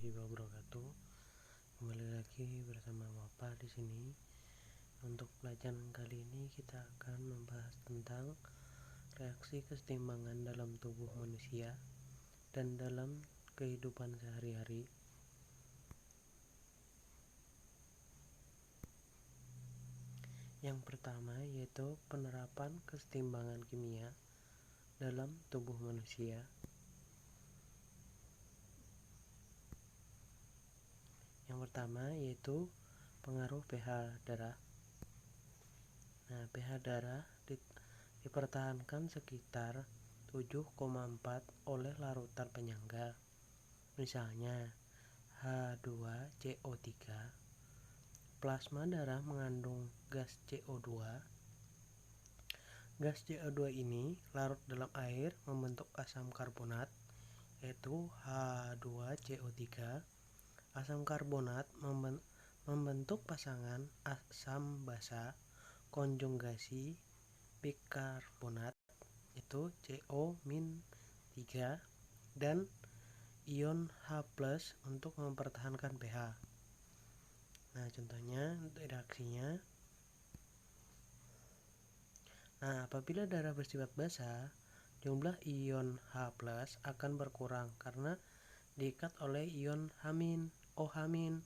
warahmatullahi wabarakatuh. Kembali lagi bersama Bapak di sini. Untuk pelajaran kali ini kita akan membahas tentang reaksi kesetimbangan dalam tubuh manusia dan dalam kehidupan sehari-hari. Yang pertama yaitu penerapan kesetimbangan kimia dalam tubuh manusia. Yang pertama yaitu pengaruh pH darah. Nah, pH darah dipertahankan sekitar 7,4 oleh larutan penyangga. Misalnya H2CO3. Plasma darah mengandung gas CO2. Gas CO2 ini larut dalam air membentuk asam karbonat, yaitu H2CO3. Asam karbonat membentuk pasangan asam basa konjugasi bikarbonat, itu CO-3, dan ion H+ untuk mempertahankan pH. Nah, contohnya untuk reaksinya. Nah, apabila darah bersifat basa, jumlah ion H+ akan berkurang karena diikat oleh ion OH-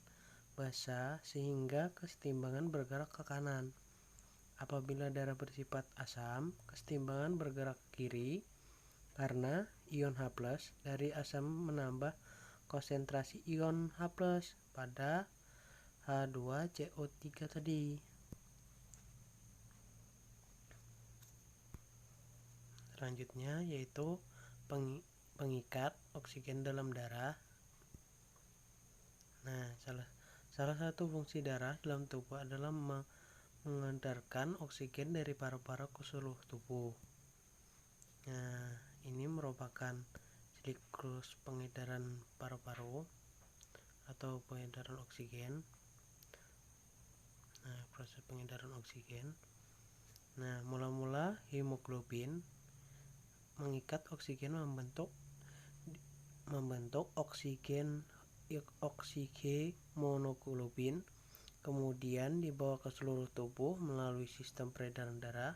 basa sehingga kesetimbangan bergerak ke kanan. Apabila darah bersifat asam, kesetimbangan bergerak ke kiri karena ion H+ dari asam menambah konsentrasi ion H+ pada H2CO3 tadi. Selanjutnya yaitu pengikat oksigen dalam darah. Nah, salah satu fungsi darah dalam tubuh adalah mengantarkan oksigen dari paru-paru ke seluruh tubuh. Nah, ini merupakan siklus pengedaran paru-paru atau pengedaran oksigen. Nah, proses pengedaran oksigen. Nah, mula-mula hemoglobin mengikat oksigen membentuk oksimoglobin, kemudian dibawa ke seluruh tubuh melalui sistem peredaran darah.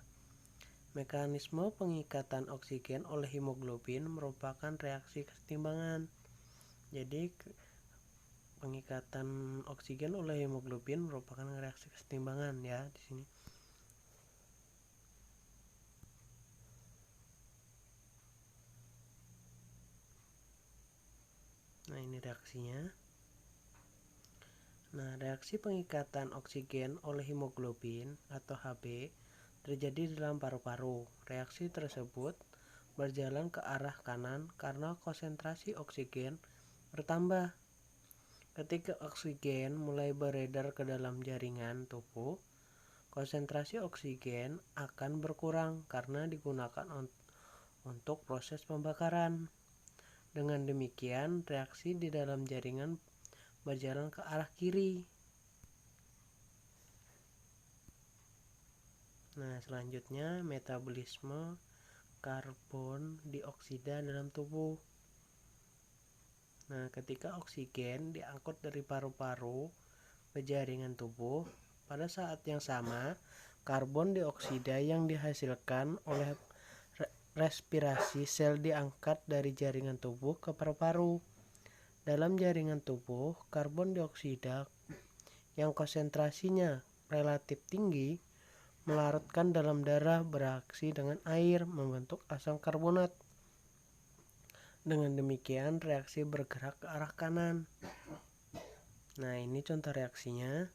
Mekanisme pengikatan oksigen oleh hemoglobin merupakan reaksi kesetimbangan. Jadi pengikatan oksigen oleh hemoglobin merupakan reaksi kesetimbangan ya di sini. Nah, ini reaksinya. Nah, reaksi pengikatan oksigen oleh hemoglobin atau Hb terjadi dalam paru-paru. Reaksi tersebut berjalan ke arah kanan karena konsentrasi oksigen bertambah. Ketika oksigen mulai beredar ke dalam jaringan tubuh, konsentrasi oksigen akan berkurang karena digunakan untuk proses pembakaran. Dengan demikian, reaksi di dalam jaringan berjalan ke arah kiri. Nah, selanjutnya metabolisme karbon dioksida dalam tubuh. Nah, ketika oksigen diangkut dari paru-paru ke jaringan tubuh, pada saat yang sama karbon dioksida yang dihasilkan oleh respirasi sel diangkat dari jaringan tubuh ke paru-paru. Dalam jaringan tubuh, karbon dioksida yang konsentrasinya relatif tinggi melarutkan dalam darah bereaksi dengan air membentuk asam karbonat. Dengan demikian reaksi bergerak ke arah kanan. Nah, ini contoh reaksinya.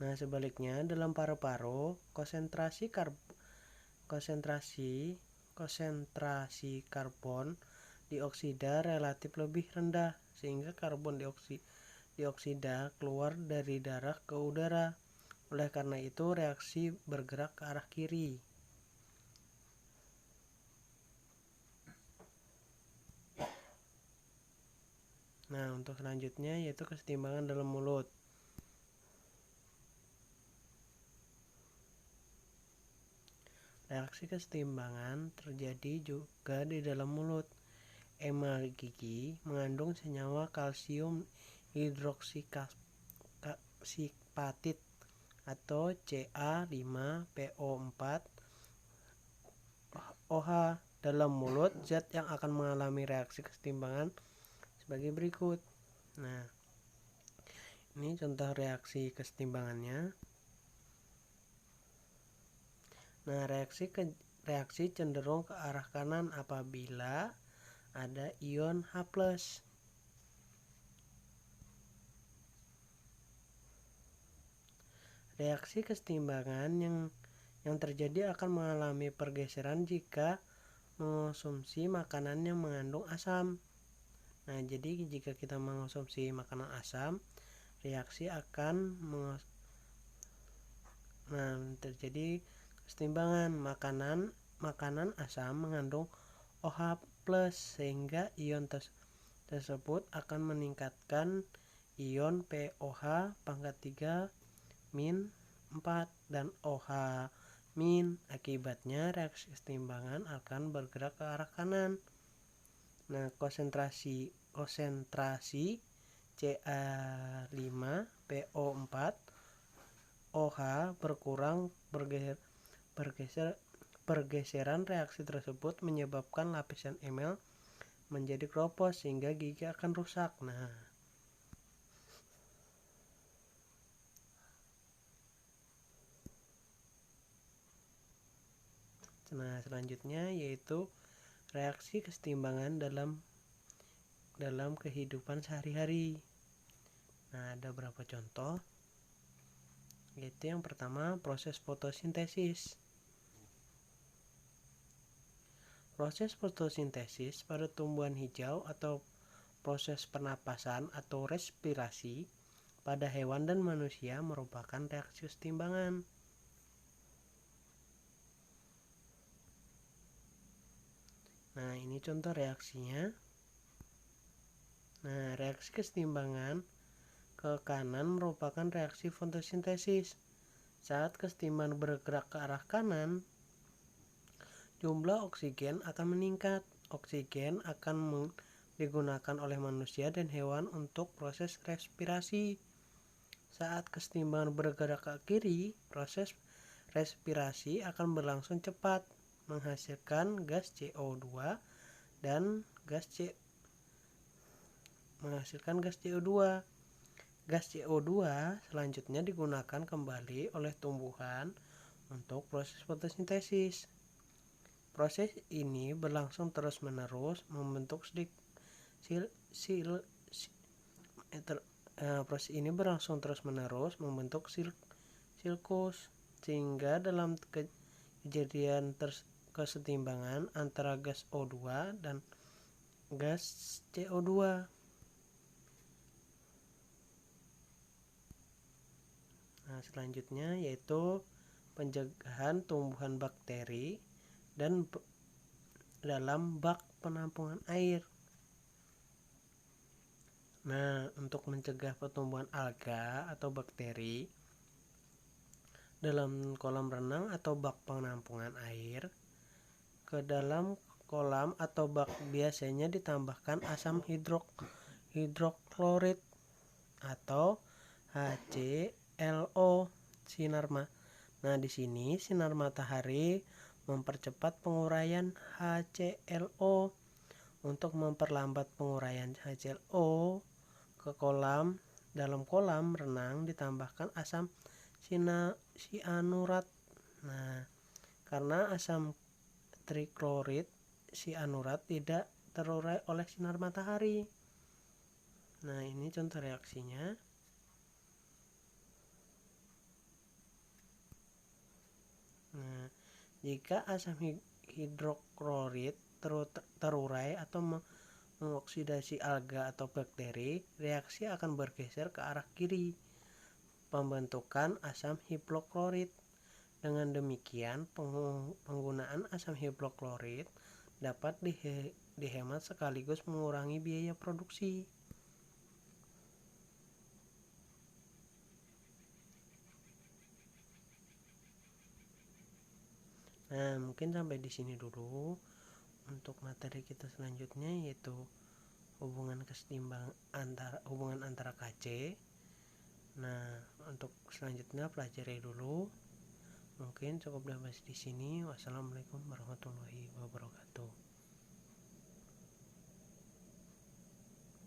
Nah, sebaliknya dalam paru-paru konsentrasi karbon dioksida relatif lebih rendah sehingga karbon dioksida keluar dari darah ke udara. Oleh karena itu reaksi bergerak ke arah kiri. Nah, untuk selanjutnya yaitu kesetimbangan dalam mulut. reaksi kesetimbangan terjadi juga di dalam mulut. Emal gigi mengandung senyawa kalsium hidroksipatit atau Ca5PO4 OH dalam mulut. Zat yang akan mengalami reaksi kesetimbangan sebagai berikut. Nah, ini contoh reaksi kesetimbangannya. Nah, reaksi cenderung ke arah kanan apabila ada ion H+. Reaksi kesetimbangan yang terjadi akan mengalami pergeseran jika mengonsumsi makanan yang mengandung asam. Nah, jadi jika kita mengonsumsi makanan asam, reaksi akan terjadi kesetimbangan. Makanan asam mengandung OH+, sehingga ion tersebut akan meningkatkan ion POH pangkat 3 -4 dan OH-. Akibatnya reaksi kesetimbangan akan bergerak ke arah kanan. Nah, konsentrasi Ca5PO4 OH berkurang. Pergeseran reaksi tersebut menyebabkan lapisan emel menjadi keropos sehingga gigi akan rusak. Nah, selanjutnya yaitu reaksi kesetimbangan dalam kehidupan sehari-hari. Nah, ada beberapa contoh, yaitu yang pertama proses fotosintesis. Proses fotosintesis pada tumbuhan hijau atau proses pernapasan atau respirasi pada hewan dan manusia merupakan reaksi kesetimbangan. Nah, ini contoh reaksinya. Nah, reaksi kesetimbangan ke kanan merupakan reaksi fotosintesis. Saat kesetimbangan bergerak ke arah kanan, jumlah oksigen akan meningkat. Oksigen akan digunakan oleh manusia dan hewan untuk proses respirasi. Saat kesetimbangan bergerak ke kiri, proses respirasi akan berlangsung cepat, menghasilkan gas CO2 dan gas CO2. Gas CO2 selanjutnya digunakan kembali oleh tumbuhan untuk proses fotosintesis. Proses ini berlangsung terus-menerus membentuk silkus, sehingga dalam kejadian kesetimbangan antara gas O2 dan gas CO2. Nah, selanjutnya yaitu pencegahan tumbuhan bakteri dan dalam bak penampungan air. Nah, untuk mencegah pertumbuhan alga atau bakteri dalam kolam renang atau bak penampungan air, ke dalam kolam atau bak biasanya ditambahkan asam hidroklorid atau HClO. Nah, di sini sinar matahari mempercepat penguraian HClO. Untuk memperlambat penguraian HClO ke kolam, dalam kolam renang ditambahkan asam sianurat. Nah, karena asam triklorid sianurat tidak terurai oleh sinar matahari. Nah, ini contoh reaksinya. Nah, jika asam hidroklorid terurai atau mengoksidasi alga atau bakteri, reaksi akan bergeser ke arah kiri, pembentukan asam hipoklorit. Dengan demikian, penggunaan asam hipoklorit dapat dihemat sekaligus mengurangi biaya produksi. Nah, mungkin sampai di sini dulu untuk materi kita selanjutnya, yaitu hubungan antara KC. Nah, untuk selanjutnya pelajari dulu. Mungkin cukup sampai di sini. Wassalamualaikum warahmatullahi wabarakatuh.